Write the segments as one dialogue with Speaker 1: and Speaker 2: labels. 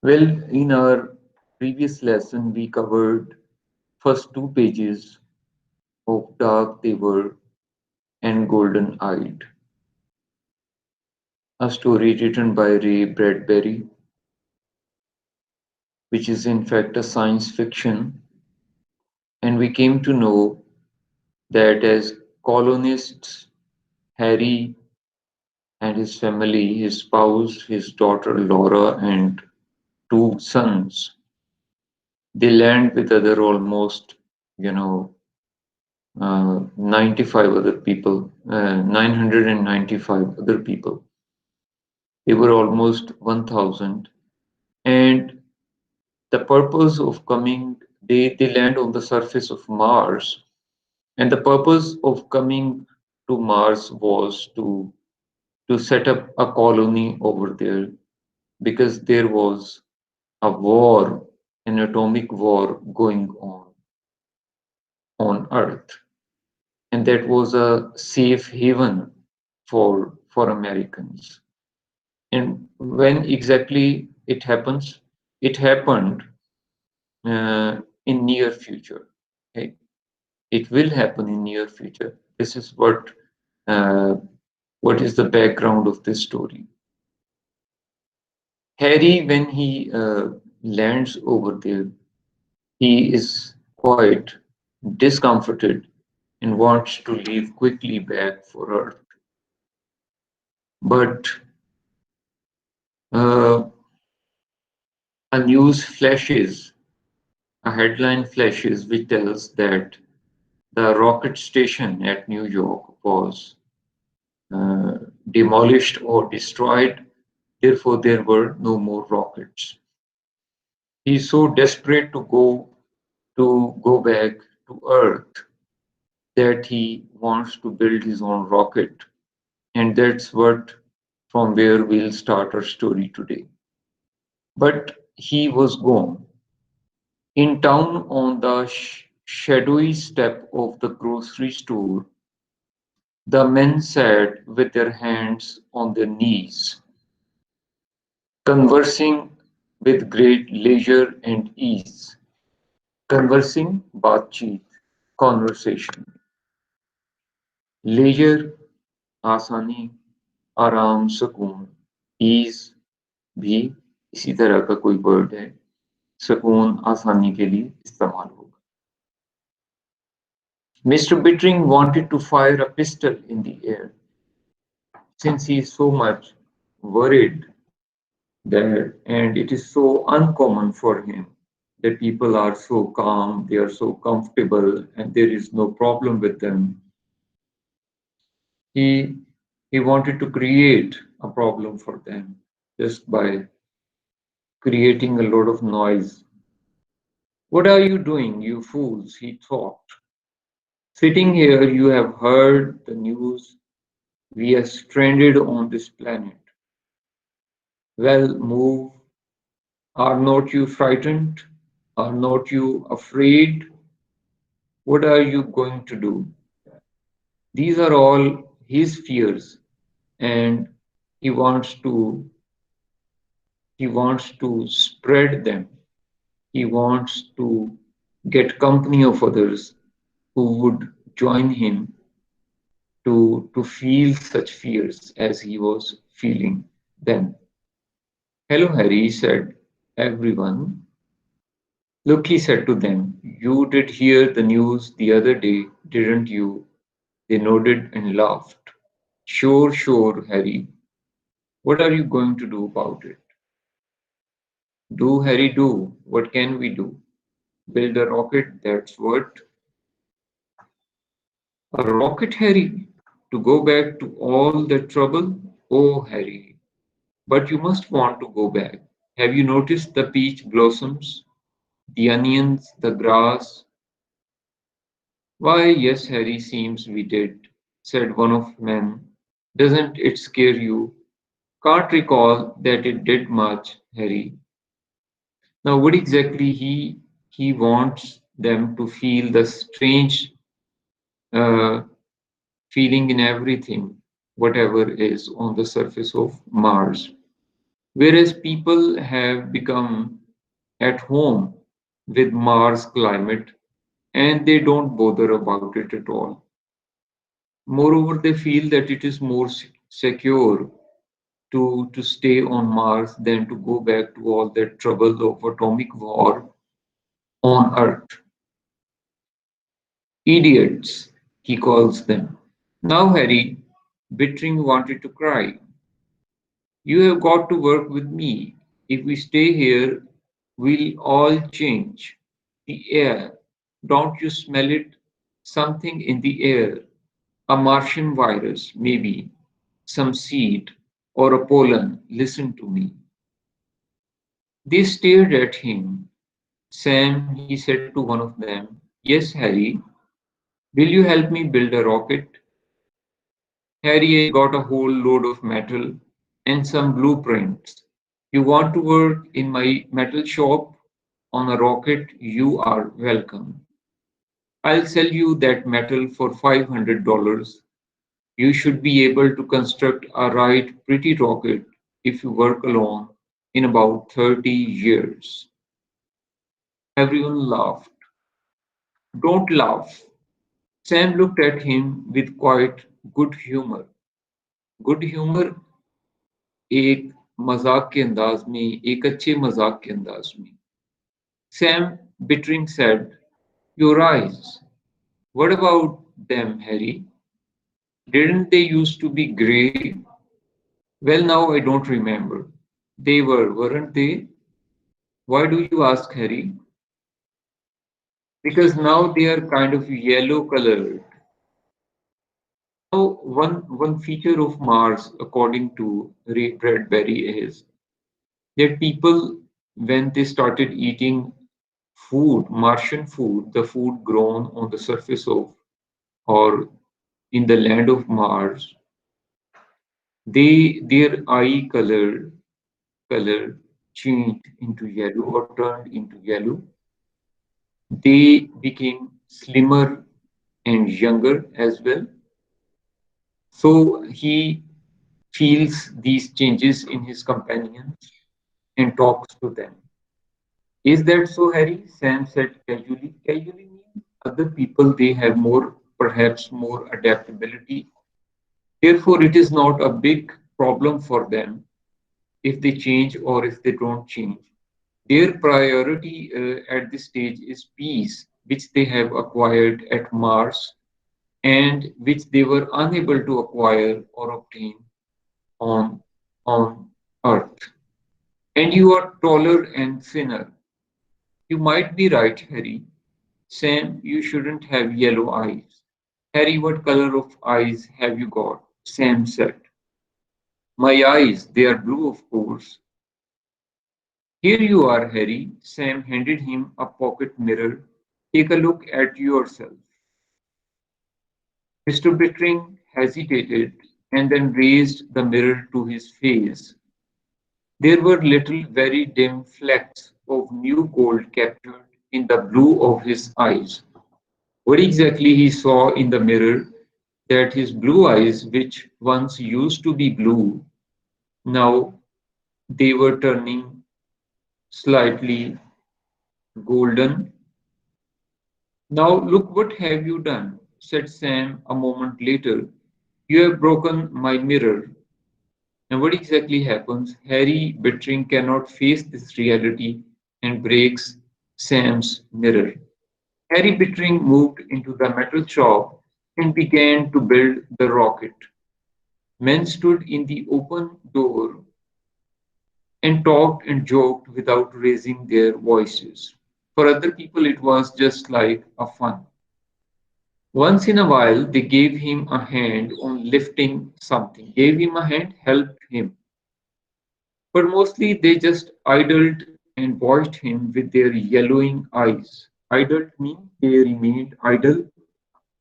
Speaker 1: Well, in our previous lesson, we covered first two pages of Dark They Were and Golden Eyed, a story written by Ray Bradbury, which is in fact a science fiction. And we came to know that as colonists, Harry and his family, his spouse, his daughter Laura, and two sons, they land with other almost, you know, 95 other people, 995 other people. They were almost 1,000. And the purpose of coming, they land on the surface of Mars. And the purpose of coming to Mars was to set up a colony over there because there was a war, an atomic war going on Earth. And that was a safe haven for Americans. And when exactly it happens? It happened in near future. Okay? It will happen in near future. This is uh, what is the background of this story. Harry, when he lands over there, he is quite discomforted and wants to leave quickly back for Earth. But uh, a news flashes, a headline flashes, which tells that the rocket station at New York was uh, demolished or destroyed. Therefore, there were no more rockets. He's so desperate to go back to Earth that he wants to build his own rocket, and that's what from where we'll start our story today. But he was gone. In town, on the shadowy step of the grocery store, the men sat with their hands on their knees, conversing with great leisure and ease. Conversing, बातचीत, conversation. Leisure, आसानी, आराम, सुकून. Ease भी इसी तरह का कोई word है. सुकून, आसानी के लिए इस्तेमाल होगा. Mr. Bittering wanted to fire a pistol in the air, since he is so much worried that, and it is so uncommon for him that people are so calm, they are so comfortable, and there is no problem with them. He he wanted to create a problem for them just by creating a lot of noise. What are you doing, you fools? He thought. Sitting here, you have heard the news. We are stranded on this planet. Well, move. Are not you frightened? Are not you afraid? What are you going to do? These are all his fears, and he wants to he wants to spread them. He wants to get company of others who would join him to feel such fears as he was feeling then. Hello, Harry, said everyone. Look, he said to them, you did hear the news the other day, didn't you? They nodded and laughed. Sure, sure, Harry. What are you going to do about it? Do, Harry, do. What can we do? Build a rocket, that's what. A rocket, Harry? To go back to all that trouble? Oh, Harry. But you must want to go back. Have you noticed the peach blossoms, the onions, the grass? Why, yes, Harry, seems we did, said one of men. Doesn't it scare you? Can't recall that it did much, Harry. Now, what exactly he wants them to feel the strange uh, feeling in everything, whatever is on the surface of Mars. Whereas people have become at home with Mars climate and they don't bother about it at all. Moreover, they feel that it is more secure to stay on Mars than to go back to all that trouble of atomic war on Earth. Idiots, he calls them. Now, Harry, Bittring wanted to cry. You have got to work with me. If we stay here, we'll all change. The air. Don't you smell it? Something in the air. A Martian virus, maybe. Some seed. Or a pollen. Listen to me. They stared at him. Sam, he said to one of them, Yes, Harry, will you help me build a rocket? Harry, I got a whole load of metal and some blueprints. You want to work in my metal shop on a rocket? You are welcome. I'll sell you that metal for $500. You should be able to construct a right pretty rocket if you work alone in about 30 years. Everyone laughed. Don't laugh. Sam looked at him with quite good humor. Good humor एक मजाक के अंदाज में एक अच्छे मजाक के अंदाज में Sam Bittering said, Your eyes. What about them, Harry? Didn't they used to be grey? Well, now I don't remember. They were, weren't they? Why do you ask, Harry? Because now they are kind of yellow colored. Now, one feature of Mars, according to Ray Bradbury, is that people, when they started eating food, Martian food, the food grown on the surface of or in the land of Mars, their eye color changed into yellow or turned into yellow. They became slimmer and younger as well. So he feels these changes in his companions and talks to them. Is that so, Harry? Sam said casually. Casually means other people they have more, perhaps more adaptability. Therefore, it is not a big problem for them if they change or if they don't change. Their priority at this stage is peace, which they have acquired at Mars and which they were unable to acquire or obtain on, on Earth. And you are taller and thinner. You might be right, Harry. Sam, you shouldn't have yellow eyes. Harry, what color of eyes have you got? Sam said. My eyes, they are blue, of course. Here you are, Harry. Sam handed him a pocket mirror. Take a look at yourself. Mr. Bittering hesitated and then raised the mirror to his face. There were little, very dim flecks of new gold captured in the blue of his eyes. What exactly he saw in the mirror that his blue eyes, which once used to be blue, now they were turning slightly golden. Now look what have you done, said Sam a moment later. You have broken my mirror. And what exactly happens? Harry Bittering cannot face this reality and breaks Sam's mirror. Harry Bittering moved into the metal shop and began to build the rocket. Men stood in the open door and talked and joked without raising their voices. For other people, it was just like a fun. Once in a while, they gave him a hand on lifting something, gave him a hand, helped him. But mostly they just idled and watched him with their yellowing eyes. Idled means they remained idle,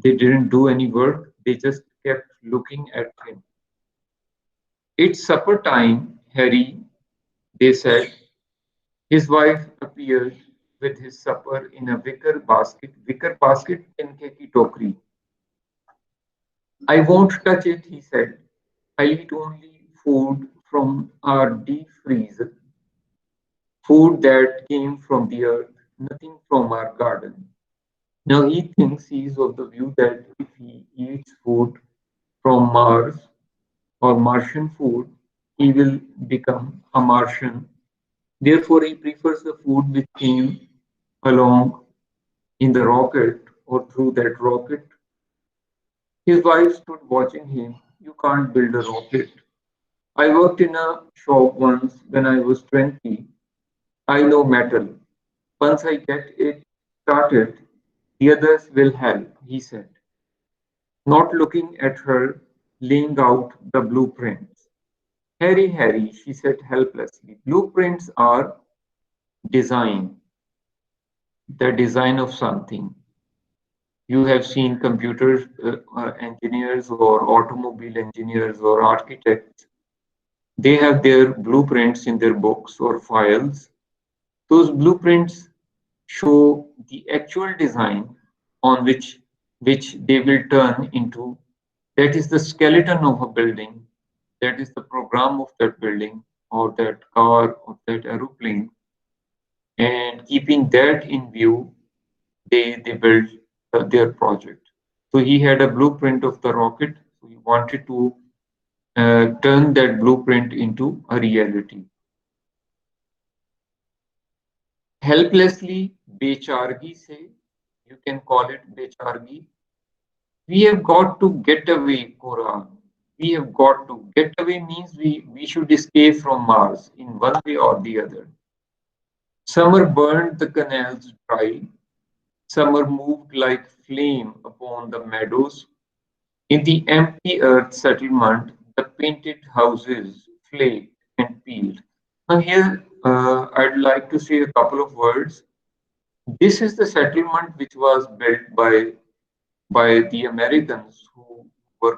Speaker 1: they didn't do any work, they just kept looking at him. It's supper time, Harry, they said. His wife appeared with his supper in a wicker basket, tinke ki tokri. I won't touch it, he said. I eat only food from our deep freezer, food that came from the earth, nothing from our garden. Now he thinks he is of the view that if he eats food from Mars or Martian food, he will become a Martian. Therefore, he prefers the food which came along in the rocket or through that rocket. His wife stood watching him. You can't build a rocket. I worked in a shop once when I was 20. I know metal. Once I get it started, the others will help, he said, not looking at her, laying out the blueprints. Harry, Harry, she said helplessly, blueprints are design, the design of something. You have seen computer engineers or automobile engineers or architects. They have their blueprints in their books or files. Those blueprints show the actual design on which they will turn into. That is the skeleton of a building. That is the program of that building or that car or that aeroplane. And keeping that in view, they built their project. So he had a blueprint of the rocket. So he wanted to turn that blueprint into a reality. Helplessly, Bechargi say, you can call it Bechargi. We have got to get away, Cora. We have got to. Get away means we should escape from Mars in one way or the other. Summer burned the canals dry. Summer moved like flame upon the meadows. In the empty earth settlement, the painted houses flaked and peeled. Now, here I'd like to say a couple of words. This is the settlement which was built by the Americans who were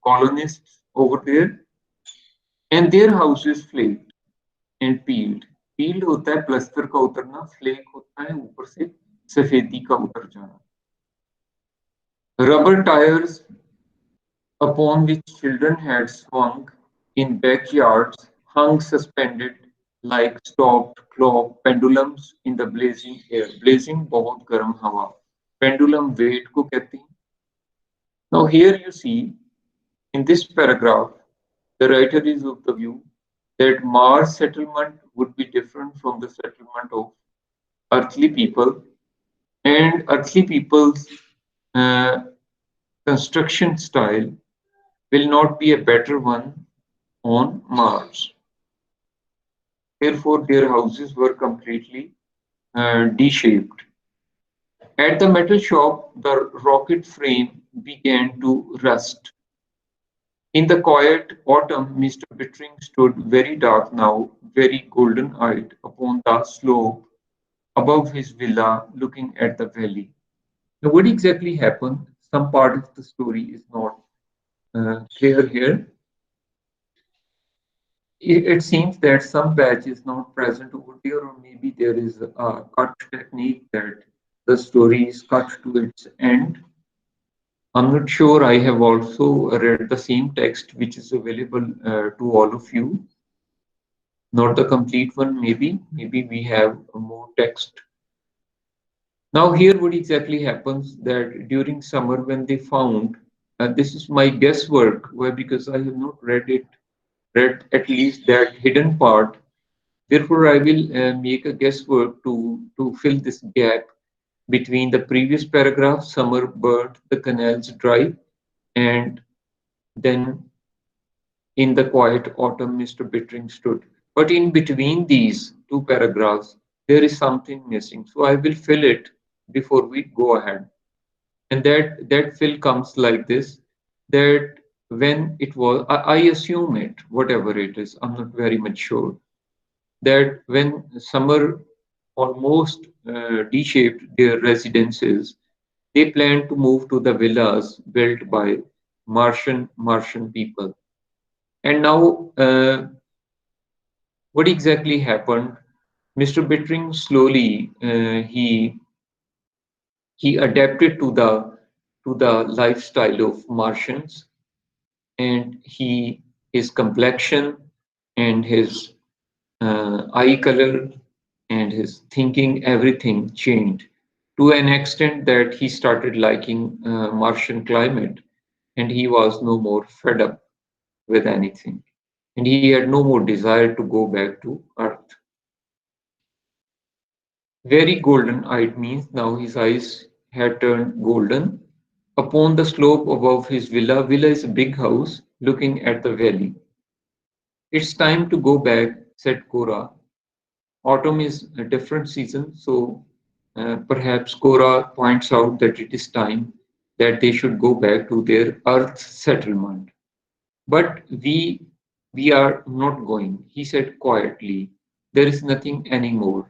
Speaker 1: colonists over there, and their houses flaked and peeled. Peeled होता है प्लस्तर का उतरना, flake होता है ऊपर से सफेदी का उतर जाना. Rubber tires upon which children had swung in backyards hung suspended like stopped clock pendulums in the blazing air. Blazing बहुत गर्म हवा. Pendulum weight को कहते हैं. Now here you see in this paragraph, the writer is of the view that Mars settlement would be different from the settlement of earthly people, and earthly people's uh, construction style will not be a better one on Mars. Therefore, their houses were completely D-shaped. At the metal shop, the rocket frame began to rust. In the quiet autumn, Mr. Bittering stood very dark now, very golden-eyed upon the slope above his villa, looking at the valley. Now, what exactly happened? Some part of the story is not clear here. It seems that some patch is not present over there, or maybe there is a cut technique that the story is cut to its end. I'm not sure. I have also read the same text which is available to all of you. Not the complete one, maybe. Maybe we have more text. Now, here what exactly happens that during summer when they found, this is my guesswork, why because I have not read at least that hidden part. Therefore, I will make a guesswork to fill this gap between the previous paragraph, summer burnt the canals dry, and then in the quiet autumn, Mr. Bittering stood. But in between these two paragraphs, there is something missing. So I will fill it before we go ahead. And that fill comes like this, that when it was, I assume it, whatever it is, I'm not very much sure, that when summer almost D-shaped their residences, they planned to move to the villas built by Martian people. And now, what exactly happened? Mr. Bittering slowly he adapted to the lifestyle of Martians, and his complexion and his eye color and his thinking, everything changed to an extent that he started liking Martian climate and he was no more fed up with anything. And he had no more desire to go back to Earth. Very golden eyed means now his eyes had turned golden. Upon the slope above his villa is a big house looking at the valley. It's time to go back, said Cora. Autumn is a different season, so perhaps Cora points out that it is time that they should go back to their Earth settlement. But we are not going, he said quietly. There is nothing anymore.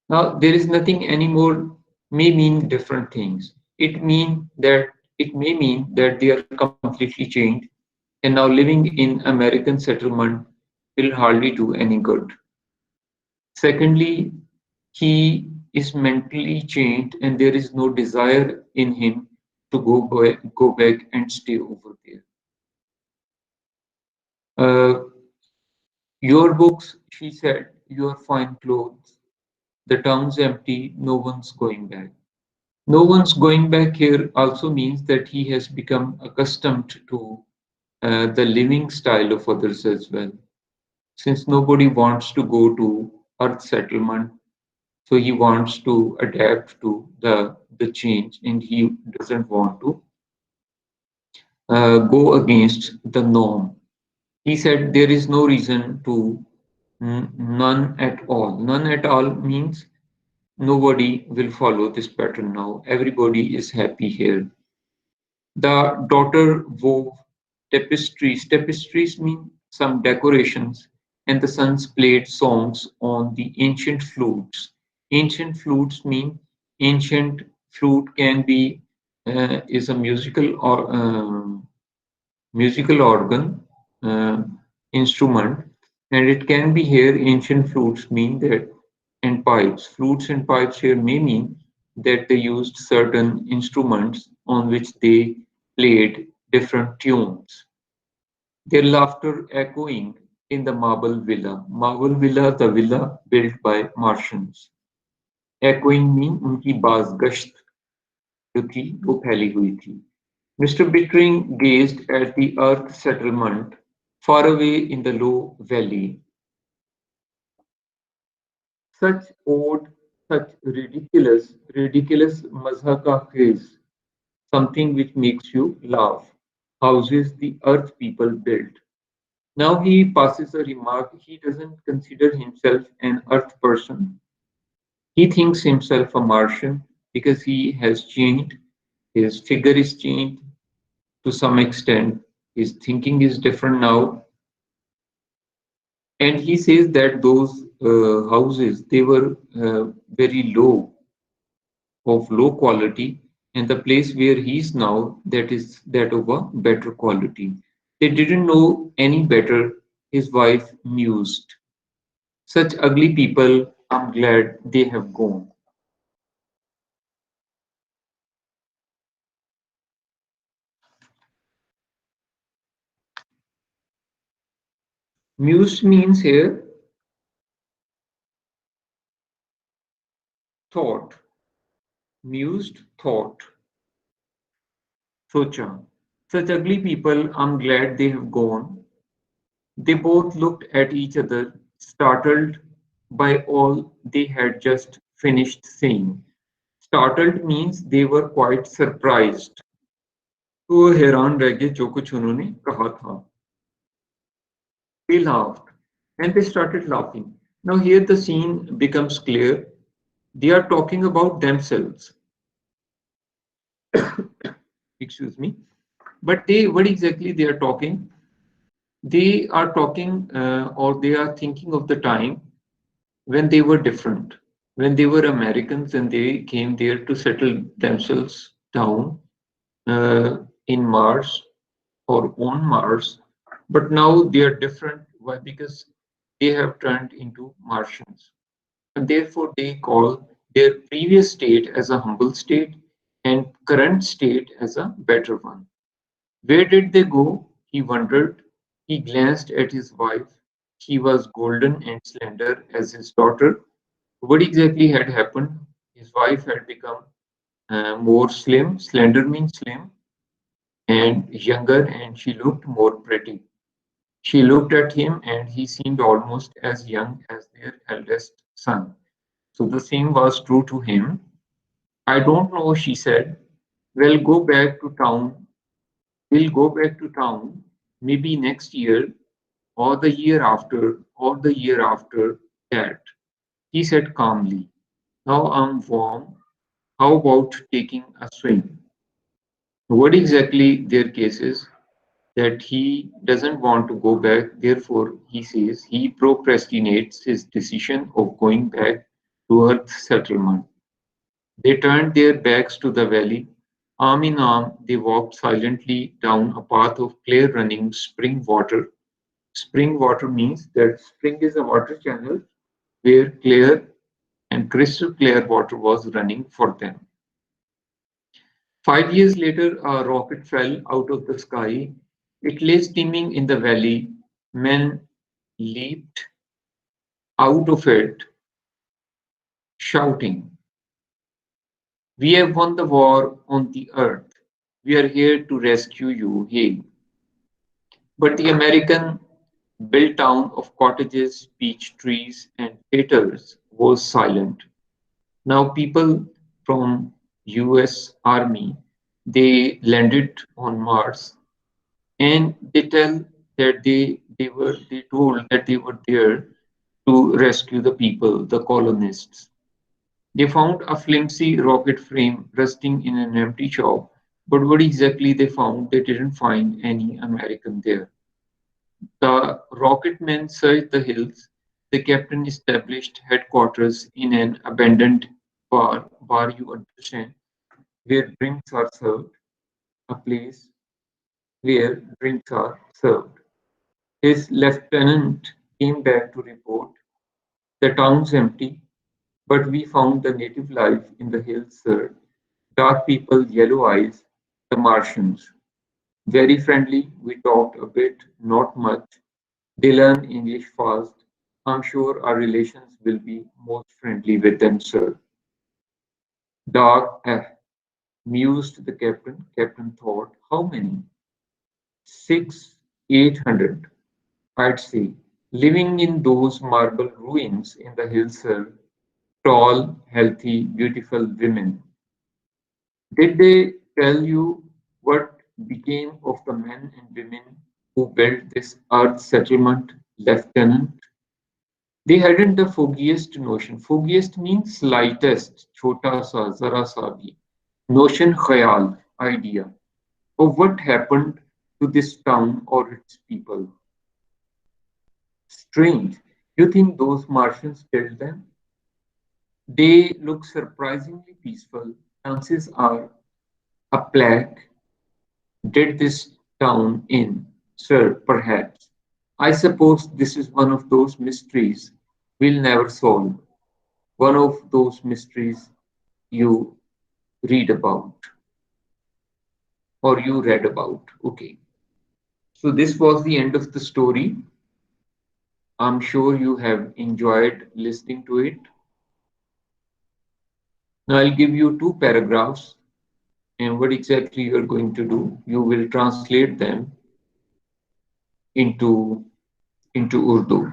Speaker 1: Now, there is nothing anymore may mean different things. It may mean that they are completely changed, and now living in American settlement will hardly do any good. Secondly, he is mentally changed, and there is no desire in him to go back and stay over there. Uh, your books, she said, your fine clothes. The town's empty, no one's going back. No one's going back here also means that he has become accustomed to the living style of others as well. Since nobody wants to go to Earth settlement, so he wants to adapt to the change and he doesn't want to go against the norm. He said there is no reason to none at all. None at all means nobody will follow this pattern now. Everybody is happy here. The daughter wove tapestries. Tapestries mean some decorations, and the sons played songs on the ancient flutes. Ancient flutes mean ancient flute can be is a musical organ uh, instrument, and it can be here. Ancient flutes mean that, and pipes. Flutes and pipes here may mean that they used certain instruments on which they played different tunes. Their laughter echoing in the marble villa. Marble villa, the villa built by Martians. Echoing mean उनकी बाज़गश्त जो थी वो फैली हुई थी. Mr. Bittering gazed at the earth settlement far away in the low valley. Such odd, such ridiculous mazhaka phrase, something which makes you laugh. Houses the earth people built. Now he passes a remark. He doesn't consider himself an earth person. He thinks himself a Martian because he has changed. His figure is changed to some extent. His thinking is different now. And he says that those houses, they were very low, of low quality, and the place where he is now, that is that of a better quality. They didn't know any better, his wife mused. Such ugly people, I'm glad they have gone. Mused means here thought. Mused thought. Socha. Such ugly people, I'm glad they have gone. They both looked at each other, startled by all they had just finished saying. Startled means they were quite surprised. तो वो हैरान रह गए जो कुछ उन्होंने कहा था. They laughed and they started laughing. Now here the scene becomes clear. They are talking about themselves. Excuse me. But what exactly they are talking? They are talking or they are thinking of the time when they were different, when they were Americans and they came there to settle themselves down in Mars or on Mars, but now they are different. Why? Because they have turned into Martians. And therefore, they call their previous state as a humble state and current state as a better one. Where did they go? He wondered. He glanced at his wife. She was golden and slender as his daughter. What exactly had happened? His wife had become more slim. Slender means slim, and younger, and she looked more pretty. She looked at him, and he seemed almost as young as their eldest son. So the same was true to him. I don't know, she said. We'll go back to town. We'll go back to town maybe next year, or the year after, or the year after that. He said calmly. Now I'm warm. How about taking a swim? What exactly their case is that he doesn't want to go back, therefore, he says he procrastinates his decision of going back to Earth settlement. They turned their backs to the valley. Arm in arm, they walked silently down a path of clear running spring water. Spring water means that spring is a water channel where clear and crystal clear water was running for them. 5 years later, a rocket fell out of the sky. It lay steaming in the valley. Men leaped out of it, shouting, "We have won the war on the earth. We are here to rescue you. Hey." But the American built town of cottages, peach trees, and theaters was silent. Now people from US Army, they landed on Mars, and they told that they were there to rescue the people, the colonists. They found a flimsy rocket frame rusting in an empty shop, but what exactly they found, they didn't find any American there. The rocketmen searched the hills. The captain established headquarters in an abandoned bar, you understand, where drinks are served, a place where drinks are served. His lieutenant came back to report, "The town's empty, but we found the native life in the hills, sir. Dark people, yellow eyes, the Martians. Very friendly, we talked a bit, not much. They learn English fast. I'm sure our relations will be most friendly with them, sir." Dark, mused the captain. Captain thought, how many? Six, 800, I'd say. Living in those marble ruins in the hills, sir. Tall, healthy, beautiful women. Did they tell you what became of the men and women who built this earth settlement, Lieutenant? They hadn't the foggiest notion. Foggiest means slightest, chota sa, zara sa bhi. Notion, khayal, idea of what happened to this town or its people. Strange. You think those Martians killed them? They look surprisingly peaceful. Chances are a plague did this town in, sir, perhaps. I suppose this is one of those mysteries we'll never solve. One of those mysteries you read about or you read about. Okay. So this was the end of the story. I'm sure you have enjoyed listening to it. Now I'll give you two paragraphs, and what exactly you're going to do, you will translate them into into Urdu.